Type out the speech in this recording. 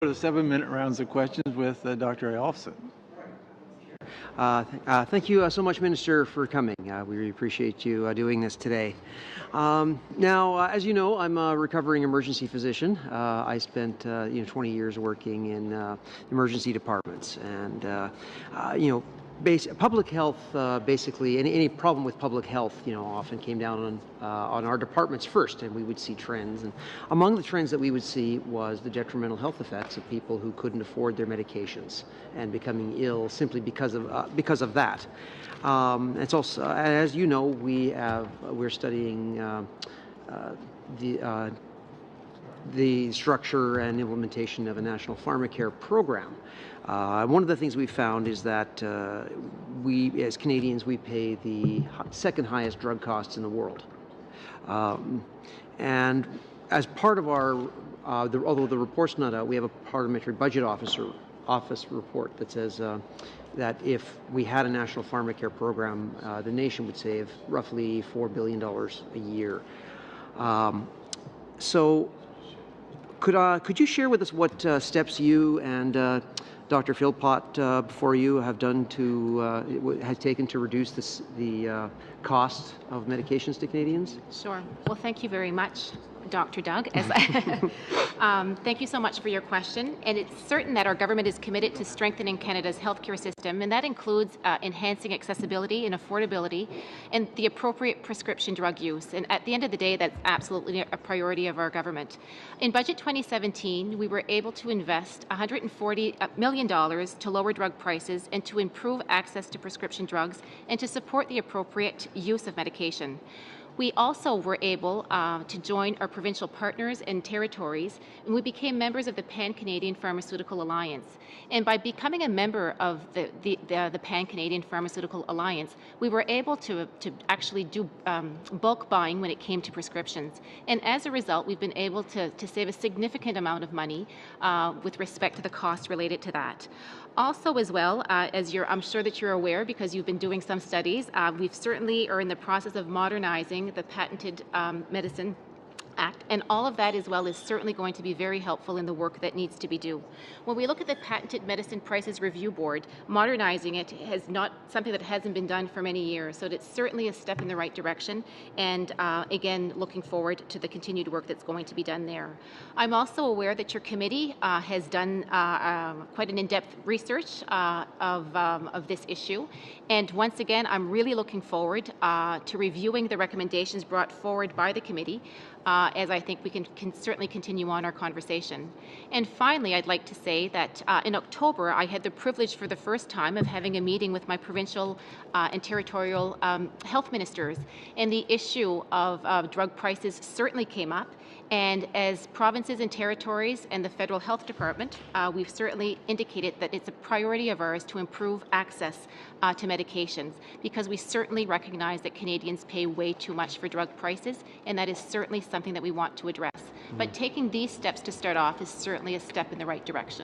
To the 7-minute rounds of questions with Dr. Eyolfson. Thank you so much, Minister, for coming. We really appreciate you doing this today. Now, as you know, I'm a recovering emergency physician. I spent 20 years working in emergency departments, and public health, basically, any problem with public health, often came down on our departments first, and we would see trends. And among the trends that we would see was the detrimental health effects of people who couldn't afford their medications and becoming ill simply because of that. It's also, as you know, we're studying the structure and implementation of a national pharmacare program. One of the things we found is that we, as Canadians, we pay the second highest drug costs in the world. And as part of our, although the report's not out, we have a parliamentary budget office report that says that if we had a national pharmacare program, the nation would save roughly $4 billion a year. So could you share with us what steps you and Dr. Philpott before you have done has taken to reduce the cost of medications to Canadians? Sure. Well, thank you very much, Dr. Doug. Thank you so much for your question. And it's certain that our government is committed to strengthening Canada's healthcare system, and that includes enhancing accessibility and affordability and the appropriate prescription drug use. And at the end of the day, that's absolutely a priority of our government. In Budget 2017, we were able to invest $140 million to lower drug prices and to improve access to prescription drugs and to support the appropriate use of medication. We also were able to join our provincial partners and territories, and we became members of the Pan-Canadian Pharmaceutical Alliance. And by becoming a member of the Pan-Canadian Pharmaceutical Alliance, we were able to actually do bulk buying when it came to prescriptions. And as a result, we've been able to save a significant amount of money with respect to the costs related to that. Also, as well, as I'm sure that you're aware because you've been doing some studies, we've certainly are in the process of modernizing the Patented Medicine Act, and all of that as well is certainly going to be very helpful in the work that needs to be done. When we look at the Patented Medicine Prices Review Board, modernizing it is not something that hasn't been done for many years, so it's certainly a step in the right direction, and again, looking forward to the continued work that's going to be done there. I'm also aware that your committee has done quite an in-depth research of this issue, and once again, I'm really looking forward to reviewing the recommendations brought forward by the committee, as I think we can certainly continue on our conversation. And finally, I'd like to say that in October, I had the privilege for the first time of having a meeting with my provincial and territorial health ministers, and the issue of drug prices certainly came up. And as provinces and territories and the Federal Health Department, we've certainly indicated that it's a priority of ours to improve access to medications, because we certainly recognize that Canadians pay way too much for drug prices, and that is certainly something that we want to address. But taking these steps to start off is certainly a step in the right direction.